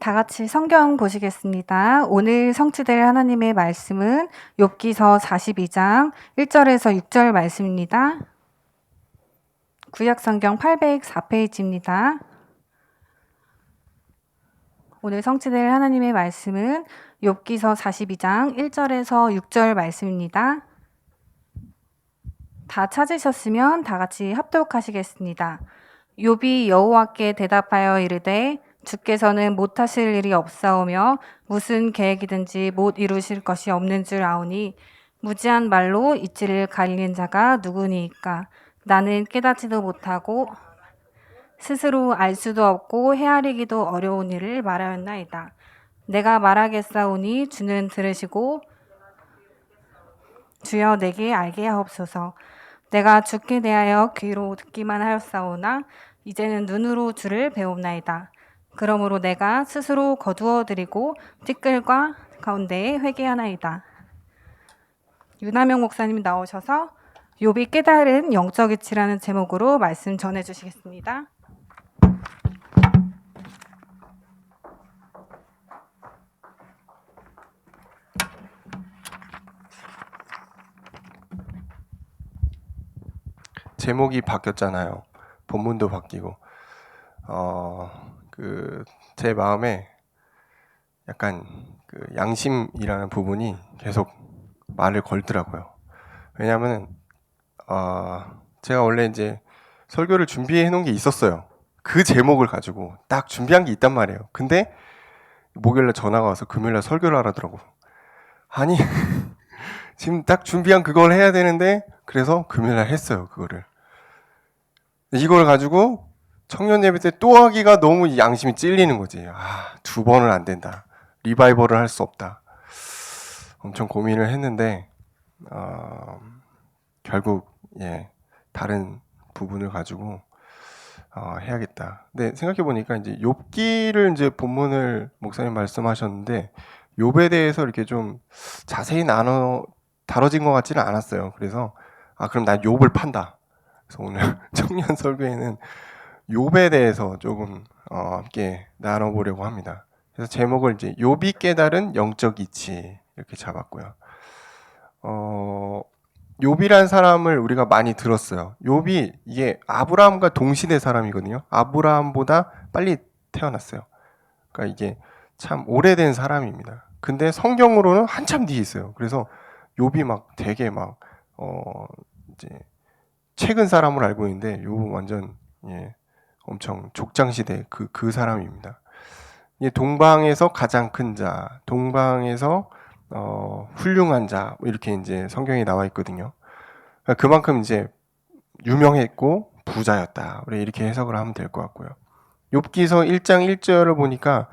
다 같이 성경 보시겠습니다. 오늘 성취될 하나님의 말씀은 욥기서 42장 1절에서 6절 말씀입니다. 구약 성경 804페이지입니다. 오늘 성취될 하나님의 말씀은 욥기서 42장 1절에서 6절 말씀입니다. 다 찾으셨으면 다 같이 합독하시겠습니다. 욥이 여호와께 대답하여 이르되 주께서는 못하실 일이 없사오며 무슨 계획이든지 못 이루실 것이 없는 줄 아오니 무지한 말로 이치를 가리는 자가 누구니이까. 나는 깨닫지도 못하고 스스로 알 수도 없고 헤아리기도 어려운 일을 말하였나이다. 내가 말하겠사오니 주는 들으시고 주여 내게 알게 하옵소서. 내가 주께 대하여 귀로 듣기만 하였사오나 이제는 눈으로 주를 배웁나이다. 그러므로 내가 스스로 거두어 드리고 티끌과 가운데에 회개하나이다. 윤하명 목사님 나오셔서 욥이 깨달은 영적 이치라는 제목으로 말씀 전해 주시겠습니다. 제목이 바뀌었잖아요. 본문도 바뀌고 제 마음에 약간 양심이라는 부분이 계속 말을 걸더라고요. 왜냐하면 제가 원래 이제 설교를 준비해 놓은 게 있었어요. 그 제목을 가지고 딱 준비한 게 있단 말이에요. 근데 목요일날 전화가 와서 금요일날 설교를 하라더라고. 아니 지금 딱 준비한 그걸 해야 되는데 그래서 금요일날 했어요. 그거를. 이걸 가지고 청년 예배 때 또 하기가 너무 양심이 찔리는 거지. 2번은 안 된다. 리바이벌을 할 수 없다. 엄청 고민을 했는데 결국 다른 부분을 가지고 해야겠다. 근데 생각해 보니까 이제 욥기를 이제 본문을 목사님 말씀하셨는데 욥에 대해서 이렇게 좀 자세히 다뤄진 것 같지는 않았어요. 그래서 그럼 난 욥을 판다. 그래서 오늘 청년 설교에는 욥에 대해서 조금 함께 나눠보려고 합니다. 그래서 제목을 이제 욥이 깨달은 영적 이치 이렇게 잡았고요. 욥이란 사람을 우리가 많이 들었어요. 욥이 이게 아브라함과 동시대 사람이거든요. 아브라함보다 빨리 태어났어요. 그러니까 이게 참 오래된 사람입니다. 근데 성경으로는 한참 뒤에 있어요. 그래서 욥이 막 되게 막 이제 최근 사람을 알고 있는데 욥은 완전 엄청 족장시대 그 사람입니다. 동방에서 가장 큰 자, 동방에서 훌륭한 자 이렇게 이제 성경에 나와 있거든요. 그만큼 이제 유명했고 부자였다. 우리 이렇게 해석을 하면 될 것 같고요. 욥기서 1장 1절을 보니까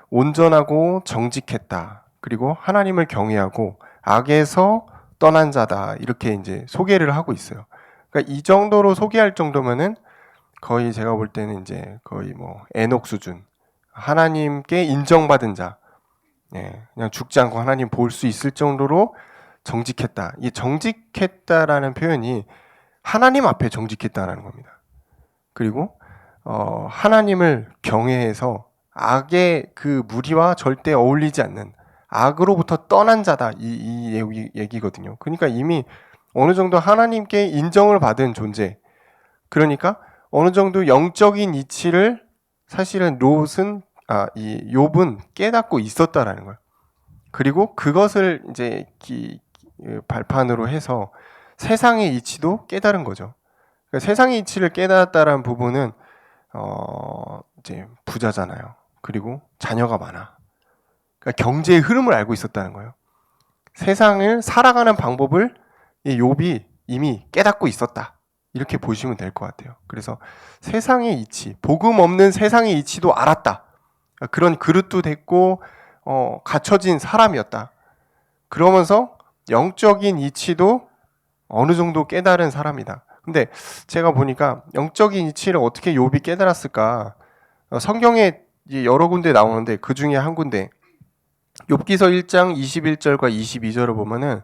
온전하고 정직했다. 그리고 하나님을 경외하고 악에서 떠난 자다. 이렇게 이제 소개를 하고 있어요. 그러니까 이 정도로 소개할 정도면은 거의 제가 볼 때는 이제 거의 뭐 에녹 수준. 하나님께 인정받은 자. 그냥 죽지 않고 하나님 볼 수 있을 정도로 정직했다. 이 정직했다라는 표현이 하나님 앞에 정직했다라는 겁니다. 그리고 하나님을 경외해서 악의 그 무리와 절대 어울리지 않는 악으로부터 떠난 자다. 이 얘기거든요. 그러니까 이미 어느 정도 하나님께 인정을 받은 존재. 그러니까 어느 정도 영적인 이치를 사실은 이 욥은 깨닫고 있었다라는 거예요. 그리고 그것을 이제 발판으로 해서 세상의 이치도 깨달은 거죠. 그러니까 세상의 이치를 깨달았다라는 부분은 이제 부자잖아요. 그리고 자녀가 많아. 그러니까 경제의 흐름을 알고 있었다는 거예요. 세상을 살아가는 방법을 이 욥이 이미 깨닫고 있었다. 이렇게 보시면 될 것 같아요. 그래서 세상의 이치, 복음 없는 세상의 이치도 알았다. 그런 그릇도 됐고 갖춰진 사람이었다. 그러면서 영적인 이치도 어느 정도 깨달은 사람이다. 근데 제가 보니까 영적인 이치를 어떻게 욥이 깨달았을까? 성경에 여러 군데 나오는데 그 중에 한 군데 욥기서 1장 21절과 22절을 보면은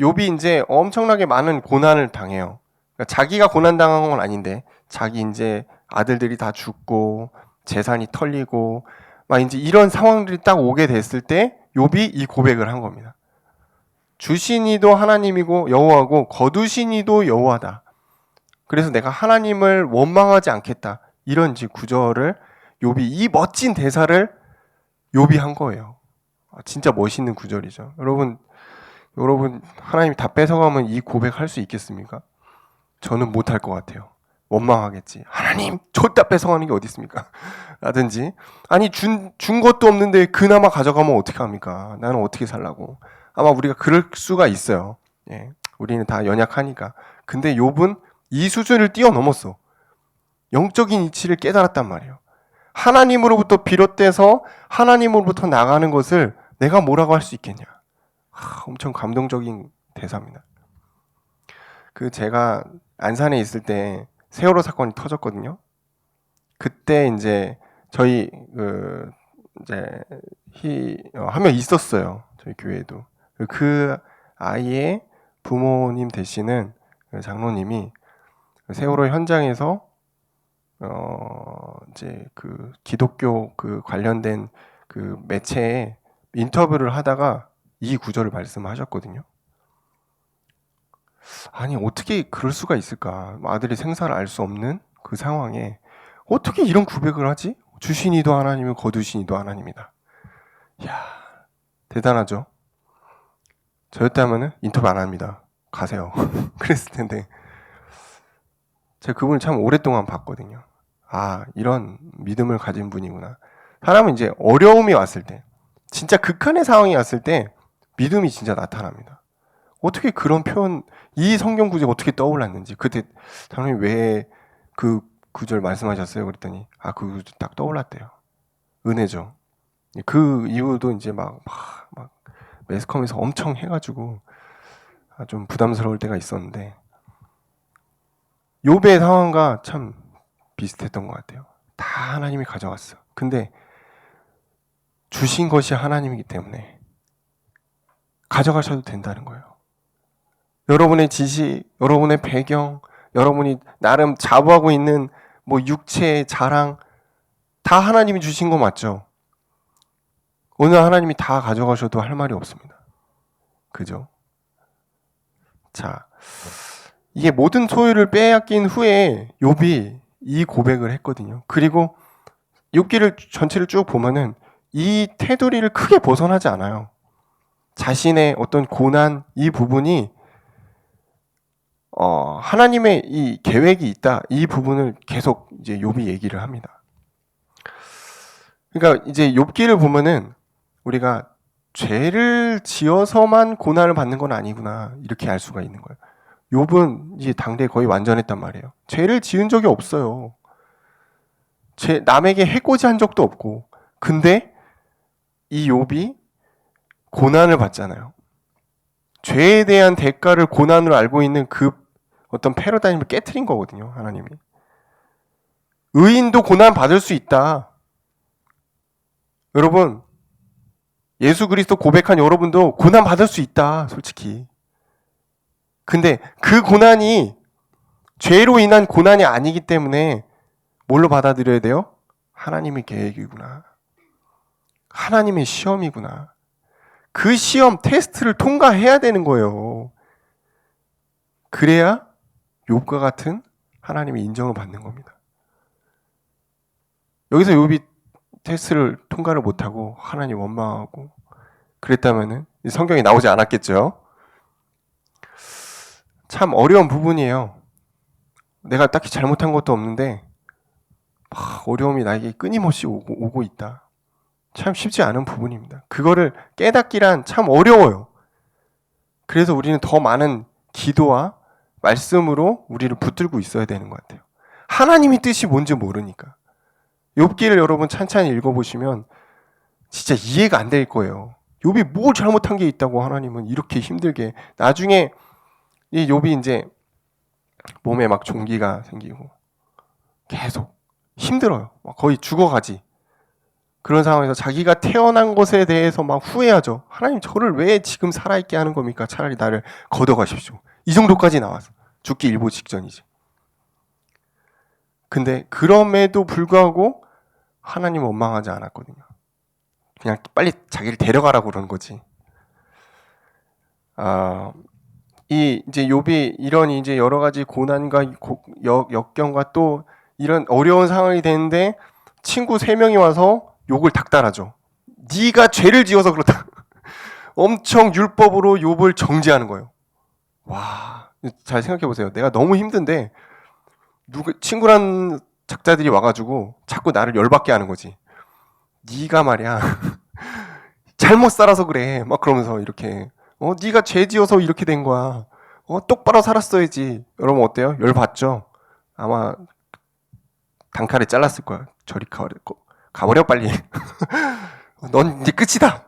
욥이 이제 엄청나게 많은 고난을 당해요. 그러니까 자기가 고난 당한 건 아닌데 자기 이제 아들들이 다 죽고 재산이 털리고 막 이제 이런 상황들이 딱 오게 됐을 때 욥이 이 고백을 한 겁니다. 주신 이도 하나님이고 여호와고 거두신 이도 여호와다. 그래서 내가 하나님을 원망하지 않겠다. 이런 이제 구절을 욥이 이 멋진 대사를 욥이 한 거예요. 진짜 멋있는 구절이죠. 여러분 하나님이 다 뺏어가면 이 고백할 수 있겠습니까? 저는 못할 것 같아요. 원망하겠지. 하나님 줬다 뺏어가는 게 어디 있습니까? 라든지 아니 준 것도 없는데 그나마 가져가면 어떻게 합니까? 나는 어떻게 살라고? 아마 우리가 그럴 수가 있어요. 예, 우리는 다 연약하니까. 근데 욥은 이 수준을 뛰어넘었어. 영적인 이치를 깨달았단 말이에요. 하나님으로부터 비롯돼서 하나님으로부터 나가는 것을 내가 뭐라고 할 수 있겠냐. 엄청 감동적인 대사입니다. 제가 안산에 있을 때 세월호 사건이 터졌거든요. 그때 이제 저희 한 명 있었어요. 저희 교회에도. 그 아이의 부모님 되시는 장로님이 세월호 현장에서 이제 기독교 관련된 매체에 인터뷰를 하다가 이 구절을 말씀하셨거든요. 아니 어떻게 그럴 수가 있을까? 아들의 생사를 알 수 없는 그 상황에 어떻게 이런 고백을 하지? 주신 이도 하나님이고 거두신 이도 하나님이다. 이야 대단하죠. 저였다면은 인터뷰 안 합니다. 가세요. 그랬을 텐데 제가 그분을 참 오랫동안 봤거든요. 이런 믿음을 가진 분이구나. 사람은 이제 어려움이 왔을 때, 진짜 극한의 상황이 왔을 때 믿음이 진짜 나타납니다. 어떻게 그런 표현, 이 성경 구절이 어떻게 떠올랐는지, 그때 장로님 왜 그 구절 말씀하셨어요? 그랬더니 그 구절 딱 떠올랐대요. 은혜죠. 그 이후도 이제 막 매스컴에서 엄청 해가지고 좀 부담스러울 때가 있었는데 욥의 상황과 참 비슷했던 것 같아요. 다 하나님이 가져갔어. 근데 주신 것이 하나님이기 때문에 가져가셔도 된다는 거예요. 여러분의 지식, 여러분의 배경, 여러분이 나름 자부하고 있는 육체의 자랑 다 하나님이 주신 거 맞죠? 오늘 하나님이 다 가져가셔도 할 말이 없습니다. 그죠? 자, 이게 모든 소유를 빼앗긴 후에 욥이 이 고백을 했거든요. 그리고 욥기를 전체를 쭉 보면은 이 테두리를 크게 벗어나지 않아요. 자신의 어떤 고난 이 부분이 하나님의 이 계획이 있다 이 부분을 계속 이제 욥이 얘기를 합니다. 그러니까 이제 욥기를 보면은 우리가 죄를 지어서만 고난을 받는 건 아니구나 이렇게 알 수가 있는 거예요. 욥은 이제 당대에 거의 완전했단 말이에요. 죄를 지은 적이 없어요. 남에게 해코지 한 적도 없고. 근데 이 욥이 고난을 받잖아요. 죄에 대한 대가를 고난으로 알고 있는 그 어떤 패러다임을 깨트린 거거든요. 하나님이. 의인도 고난 받을 수 있다. 여러분 예수 그리스도 고백한 여러분도 고난 받을 수 있다. 솔직히. 근데 그 고난이 죄로 인한 고난이 아니기 때문에 뭘로 받아들여야 돼요? 하나님의 계획이구나. 하나님의 시험이구나. 그 시험, 테스트를 통과해야 되는 거예요. 그래야 욥과 같은 하나님의 인정을 받는 겁니다. 여기서 욥이 테스트를 통과를 못하고 하나님 원망하고 그랬다면은 성경에 나오지 않았겠죠. 참 어려운 부분이에요. 내가 딱히 잘못한 것도 없는데 어려움이 나에게 끊임없이 오고 있다. 참 쉽지 않은 부분입니다. 그거를 깨닫기란 참 어려워요. 그래서 우리는 더 많은 기도와 말씀으로 우리를 붙들고 있어야 되는 것 같아요. 하나님의 뜻이 뭔지 모르니까. 욥기를 여러분 찬찬히 읽어보시면 진짜 이해가 안 될 거예요. 욥이 뭘 잘못한 게 있다고 하나님은 이렇게 힘들게. 나중에 이 욥이 이제 몸에 막 종기가 생기고 계속 힘들어요. 막 거의 죽어가지. 그런 상황에서 자기가 태어난 것에 대해서 막 후회하죠. 하나님 저를 왜 지금 살아있게 하는 겁니까? 차라리 나를 걷어가십시오. 이 정도까지 나와서 죽기 일보 직전이지. 근데 그럼에도 불구하고 하나님 원망하지 않았거든요. 그냥 빨리 자기를 데려가라고 그러는 거지. 이 이제 욥이 이런 이제 여러 가지 고난과 역경과 또 이런 어려운 상황이 되는데 친구 3명이 와서 욥을 닥달하죠. 네가 죄를 지어서 그렇다. 엄청 율법으로 욥을 정죄하는 거예요. 와, 잘 생각해 보세요. 내가 너무 힘든데 친구란 작자들이 와가지고 자꾸 나를 열받게 하는 거지. 네가 말이야 잘못 살아서 그래. 막 그러면서 이렇게 네가 죄 지어서 이렇게 된 거야. 똑바로 살았어야지. 여러분 어때요? 열받죠? 아마 단칼에 잘랐을 거야. 저리 가버려 빨리. 넌 이제 끝이다.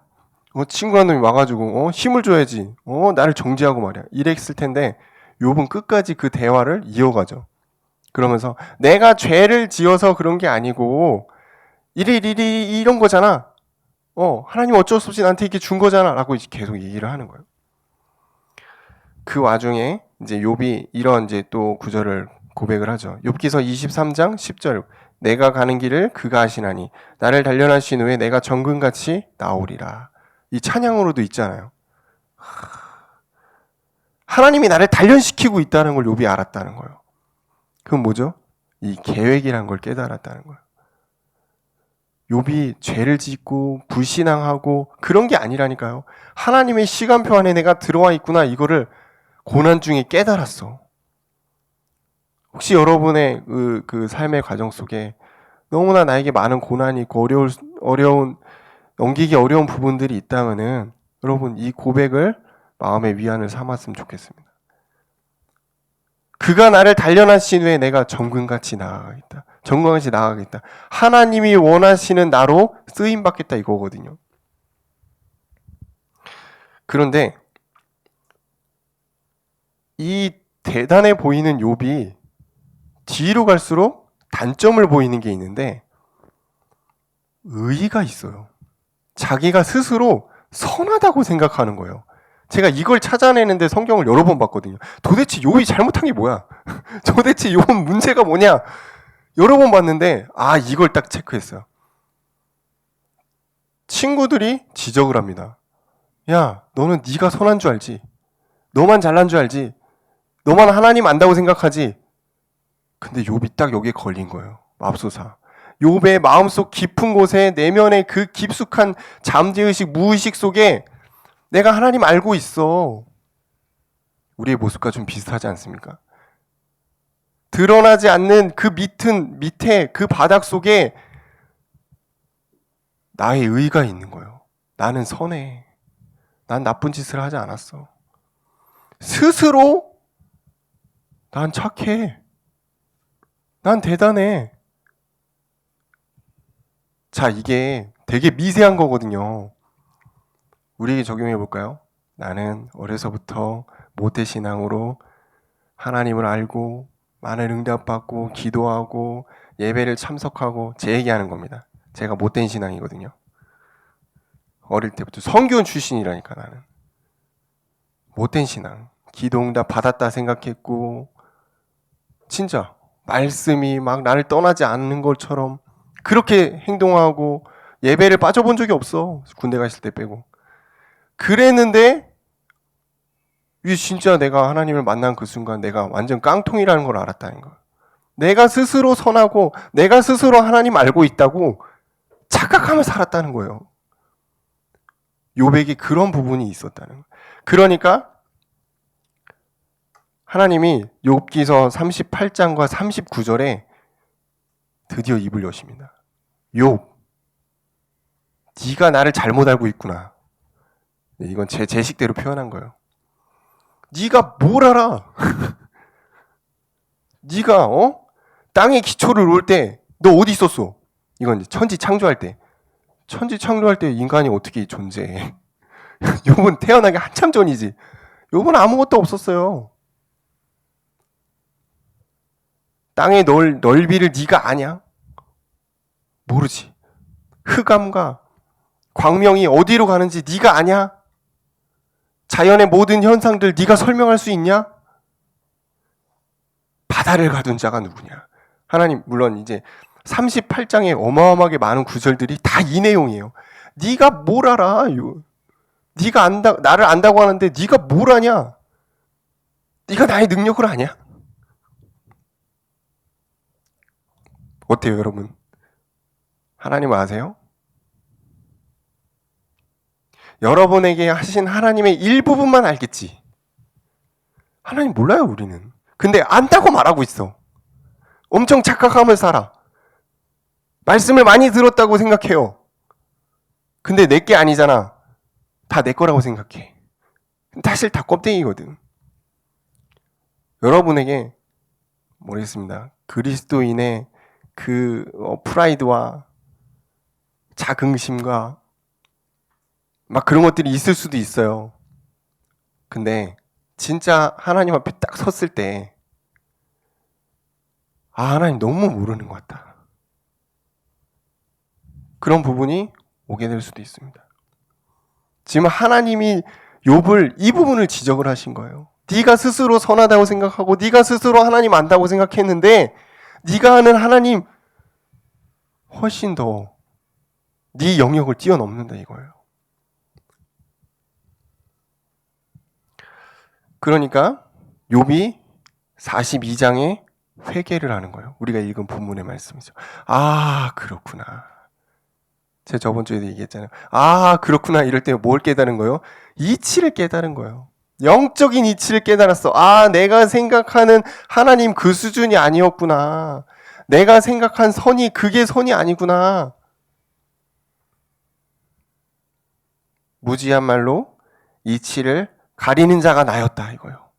친구란 놈이 와가지고 힘을 줘야지. 나를 정죄하고 말이야. 이랬을 텐데 욥은 끝까지 그 대화를 이어가죠. 그러면서 내가 죄를 지어서 그런 게 아니고 이런 거잖아. 하나님 어쩔 수 없이 나한테 이렇게 준 거잖아. 라고 이제 계속 얘기를 하는 거예요. 그 와중에 이제 욥이 이런 이제 또 구절을 고백을 하죠. 욥기서 23장 10절. 내가 가는 길을 그가 아시나니 나를 단련하신 후에 내가 정금같이 나오리라. 이 찬양으로도 있잖아요. 하나님이 나를 단련시키고 있다는 걸 욥이 알았다는 거예요. 그건 뭐죠? 이 계획이란 걸 깨달았다는 거예요. 욥이 죄를 짓고 불신앙하고 그런 게 아니라니까요. 하나님의 시간표 안에 내가 들어와 있구나. 이거를 고난 중에 깨달았어. 혹시 여러분의 그 삶의 과정 속에 너무나 나에게 많은 고난이 있고 넘기기 어려운 부분들이 있다면은 여러분 이 고백을 마음의 위안을 삼았으면 좋겠습니다. 그가 나를 단련하신 후에 내가 정금같이 나아가겠다. 정금같이 나아가겠다. 하나님이 원하시는 나로 쓰임 받겠다 이거거든요. 그런데 이 대단해 보이는 욥이 뒤로 갈수록 단점을 보이는 게 있는데 의의가 있어요. 자기가 스스로 선하다고 생각하는 거예요. 제가 이걸 찾아내는데 성경을 여러 번 봤거든요. 도대체 욥이 잘못한 게 뭐야? 도대체 욥은 문제가 뭐냐? 여러 번 봤는데 이걸 딱 체크했어요. 친구들이 지적을 합니다. 야, 너는 네가 선한 줄 알지? 너만 잘난 줄 알지? 너만 하나님 안다고 생각하지? 근데 욥이 딱 여기에 걸린 거예요. 맙소사. 욥의 마음속 깊은 곳에 내면의 그 깊숙한 잠재의식, 무의식 속에 내가 하나님 알고 있어. 우리의 모습과 좀 비슷하지 않습니까? 드러나지 않는 그 밑에 그 바닥 속에 나의 의가 있는 거예요. 나는 선해. 난 나쁜 짓을 하지 않았어. 스스로 난 착해. 난 대단해. 자, 이게 되게 미세한 거거든요. 우리에게 적용해 볼까요? 나는 어려서부터 모태신앙으로 하나님을 알고 많은 응답받고 기도하고 예배를 참석하고 제 얘기하는 겁니다. 제가 못된 신앙이거든요. 어릴 때부터 성교원 출신이라니까 나는. 못된 신앙. 기도 응답 받았다 생각했고 진짜 말씀이 막 나를 떠나지 않는 것처럼 그렇게 행동하고 예배를 빠져본 적이 없어. 군대 갔을 때 빼고. 그랬는데 진짜 내가 하나님을 만난 그 순간 내가 완전 깡통이라는 걸 알았다는 거야. 내가 스스로 선하고 내가 스스로 하나님 알고 있다고 착각하며 살았다는 거예요. 욥에게 그런 부분이 있었다는 거예요. 그러니까 하나님이 욥기서 38장과 39절에 드디어 입을 여십니다. 욥, 네가 나를 잘못 알고 있구나. 이건 제 식대로 표현한 거예요. 네가 뭘 알아? 네가 땅에 기초를 놓을 때 너 어디 있었어? 이건 천지 창조할 때. 천지 창조할 때 인간이 어떻게 존재해? 욥은 태어나기 한참 전이지. 욥은 아무것도 없었어요. 땅의 넓이를 네가 아냐? 모르지. 흑암과 광명이 어디로 가는지 네가 아냐? 자연의 모든 현상들 네가 설명할 수 있냐? 바다를 가둔 자가 누구냐? 하나님 물론 이제 38장에 어마어마하게 많은 구절들이 다 이 내용이에요. 네가 뭘 알아? 네가 안다, 나를 안다고 하는데 네가 뭘 아냐? 네가 나의 능력을 아냐? 어때요, 여러분? 하나님 아세요? 여러분에게 하신 하나님의 일부분만 알겠지. 하나님 몰라요, 우리는. 근데 안다고 말하고 있어. 엄청 착각하면서 살아. 말씀을 많이 들었다고 생각해요. 근데 내게 아니잖아. 다 내 거라고 생각해. 사실 다 껍데기거든. 여러분에게 모르겠습니다. 그리스도인의 그 프라이드와 자긍심과 막 그런 것들이 있을 수도 있어요. 근데 진짜 하나님 앞에 딱 섰을 때 하나님 너무 모르는 것 같다. 그런 부분이 오게 될 수도 있습니다. 지금 하나님이 욥을 이 부분을 지적을 하신 거예요. 네가 스스로 선하다고 생각하고 네가 스스로 하나님 안다고 생각했는데 네가 아는 하나님 훨씬 더 네 영역을 뛰어넘는다 이거예요. 그러니까 욥이 42장에 회개를 하는 거예요. 우리가 읽은 본문의 말씀이죠. 아, 그렇구나. 제가 저번 주에도 얘기했잖아요. 아, 그렇구나. 이럴 때 뭘 깨달은 거예요? 이치를 깨달은 거예요. 영적인 이치를 깨달았어. 아, 내가 생각하는 하나님 그 수준이 아니었구나. 내가 생각한 선이 그게 선이 아니구나. 무지한 말로 이치를 가리는 자가 나였다 이거예요.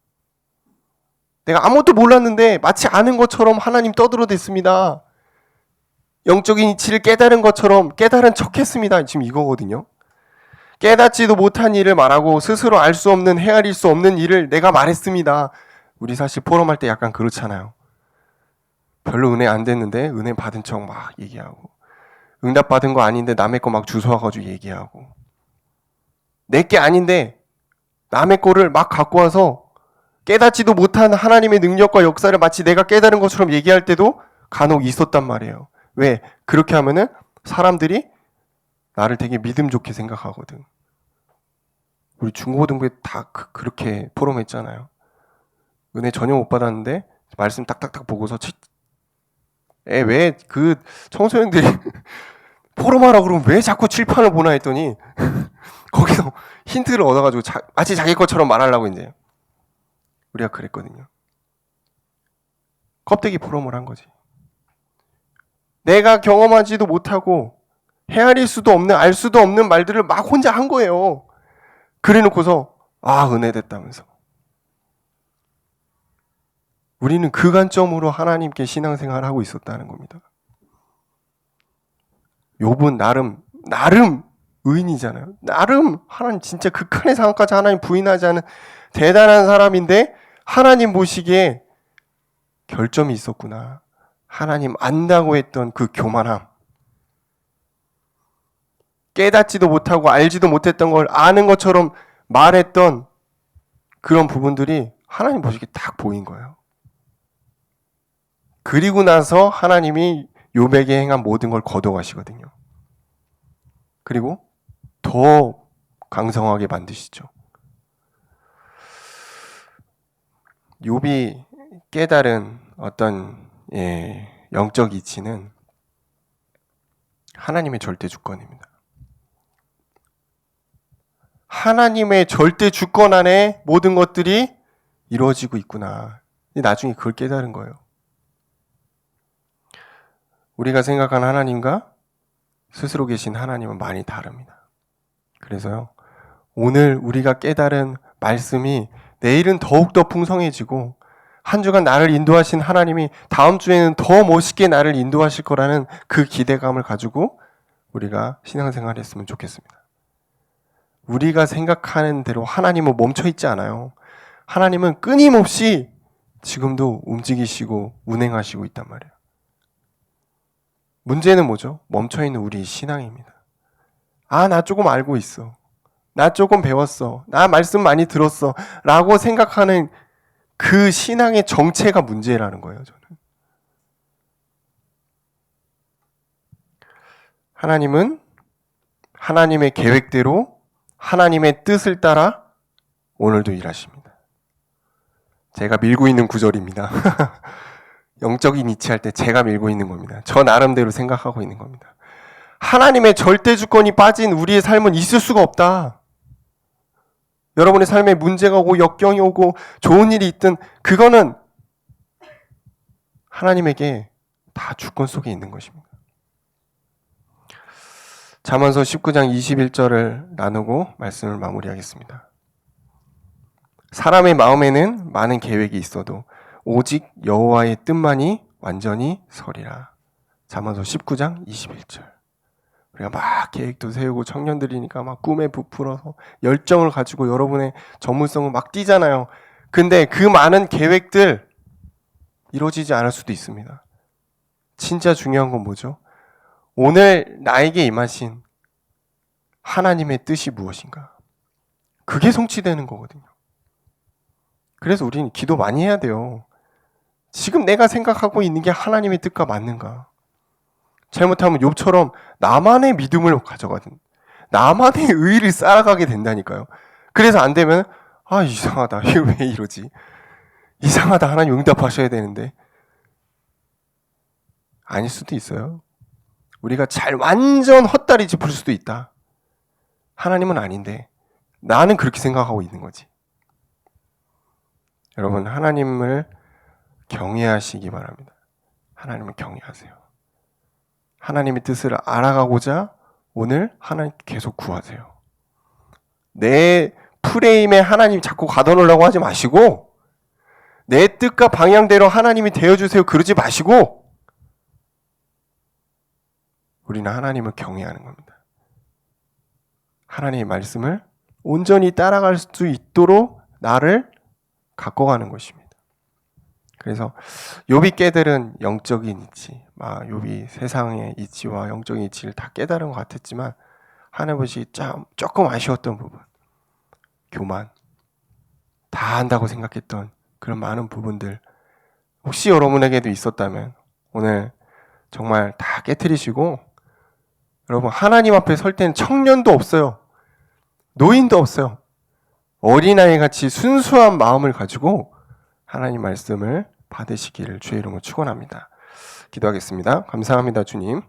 내가 아무것도 몰랐는데 마치 아는 것처럼 하나님 떠들어댔습니다. 영적인 이치를 깨달은 것처럼 깨달은 척했습니다. 지금 이거거든요. 깨닫지도 못한 일을 말하고 스스로 알 수 없는 헤아릴 수 없는 일을 내가 말했습니다. 우리 사실 포럼할 때 약간 그렇잖아요. 별로 은혜 안 됐는데 은혜 받은 척 막 얘기하고 응답 받은 거 아닌데 남의 거 막 주워와가지고 얘기하고 내게 아닌데 남의 거를 막 갖고 와서 깨닫지도 못한 하나님의 능력과 역사를 마치 내가 깨달은 것처럼 얘기할 때도 간혹 있었단 말이에요. 왜? 그렇게 하면은 사람들이 나를 되게 믿음 좋게 생각하거든. 우리 중고등부에 다 그렇게 포럼했잖아요. 은혜 전혀 못 받았는데 말씀 딱딱딱 보고서 왜 그 청소년들이 포럼하라고 그러면 왜 자꾸 칠판을 보나 했더니 거기서 힌트를 얻어가지고 마치 자기 것처럼 말하려고 이제 우리가 그랬거든요. 껍데기 포럼을 한 거지. 내가 경험하지도 못하고 헤아릴 수도 없는 알 수도 없는 말들을 막 혼자 한 거예요. 그래놓고서 은혜 됐다면서. 우리는 그 관점으로 하나님께 신앙생활을 하고 있었다는 겁니다. 욥은 나름 의인이잖아요. 나름 하나님 진짜 극한의 상황까지 하나님 부인하지 않은 대단한 사람인데 하나님 보시기에 결점이 있었구나. 하나님 안다고 했던 그 교만함. 깨닫지도 못하고 알지도 못했던 걸 아는 것처럼 말했던 그런 부분들이 하나님 보시기에 딱 보인 거예요. 그리고 나서 하나님이 욥에게 행한 모든 걸 거둬가시거든요. 그리고 더 강성하게 만드시죠. 욥이 깨달은 어떤 영적 이치는 하나님의 절대 주권입니다. 하나님의 절대 주권 안에 모든 것들이 이루어지고 있구나. 나중에 그걸 깨달은 거예요. 우리가 생각한 하나님과 스스로 계신 하나님은 많이 다릅니다. 그래서요, 오늘 우리가 깨달은 말씀이 내일은 더욱더 풍성해지고 한 주간 나를 인도하신 하나님이 다음 주에는 더 멋있게 나를 인도하실 거라는 그 기대감을 가지고 우리가 신앙생활을 했으면 좋겠습니다. 우리가 생각하는 대로 하나님은 멈춰있지 않아요. 하나님은 끊임없이 지금도 움직이시고 운행하시고 있단 말이에요. 문제는 뭐죠? 멈춰있는 우리 신앙입니다. 나 조금 알고 있어. 나 조금 배웠어. 나 말씀 많이 들었어. 라고 생각하는 그 신앙의 정체가 문제라는 거예요, 저는. 하나님의 계획대로 하나님의 뜻을 따라 오늘도 일하십니다. 제가 밀고 있는 구절입니다. 영적인 이치할 때 제가 밀고 있는 겁니다. 저 나름대로 생각하고 있는 겁니다. 하나님의 절대 주권이 빠진 우리의 삶은 있을 수가 없다. 여러분의 삶에 문제가 오고 역경이 오고 좋은 일이 있든 그거는 하나님에게 다 주권 속에 있는 것입니다. 잠언서 19장 21절을 나누고 말씀을 마무리하겠습니다. 사람의 마음에는 많은 계획이 있어도 오직 여호와의 뜻만이 완전히 서리라. 잠언서 19장 21절. 우리가 막 계획도 세우고 청년들이니까 막 꿈에 부풀어서 열정을 가지고 여러분의 전문성을 막 띄잖아요. 근데 그 많은 계획들 이루어지지 않을 수도 있습니다. 진짜 중요한 건 뭐죠? 오늘 나에게 임하신 하나님의 뜻이 무엇인가? 그게 성취되는 거거든요. 그래서 우리는 기도 많이 해야 돼요. 지금 내가 생각하고 있는 게 하나님의 뜻과 맞는가? 잘못하면 욥처럼 나만의 믿음을 가져가든 나만의 의의를 쌓아가게 된다니까요. 그래서 안 되면 이상하다. 이거 왜 이러지? 이상하다. 하나님 응답하셔야 되는데 아닐 수도 있어요. 우리가 완전 헛다리 짚을 수도 있다. 하나님은 아닌데 나는 그렇게 생각하고 있는 거지. 여러분, 하나님을 경외하시기 바랍니다. 하나님을 경외하세요. 하나님의 뜻을 알아가고자 오늘 하나님 계속 구하세요. 내 프레임에 하나님 자꾸 가둬놓으려고 하지 마시고 내 뜻과 방향대로 하나님이 되어주세요 그러지 마시고 우리는 하나님을 경외하는 겁니다. 하나님의 말씀을 온전히 따라갈 수 있도록 나를 갖고 가는 것입니다. 그래서 욥이 깨달은 영적인 이치, 욥이 세상의 이치와 영적인 이치를 다 깨달은 것 같았지만 하나님이 조금 아쉬웠던 부분, 교만, 다 한다고 생각했던 그런 많은 부분들 혹시 여러분에게도 있었다면 오늘 정말 다 깨트리시고 여러분 하나님 앞에 설 때는 청년도 없어요. 노인도 없어요. 어린아이 같이 순수한 마음을 가지고 하나님 말씀을 받으시기를 주의 이름으로 축원합니다. 기도하겠습니다. 감사합니다, 주님.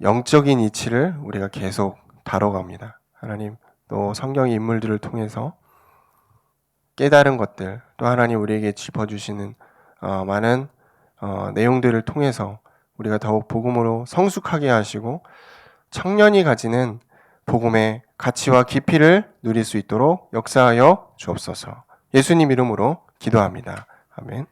영적인 이치를 우리가 계속 다뤄갑니다. 하나님, 또 성경의 인물들을 통해서 깨달은 것들, 또 하나님 우리에게 짚어주시는 많은 내용들을 통해서 우리가 더욱 복음으로 성숙하게 하시고 청년이 가지는 복음의 가치와 깊이를 누릴 수 있도록 역사하여 주옵소서. 예수님 이름으로 기도합니다. 아멘.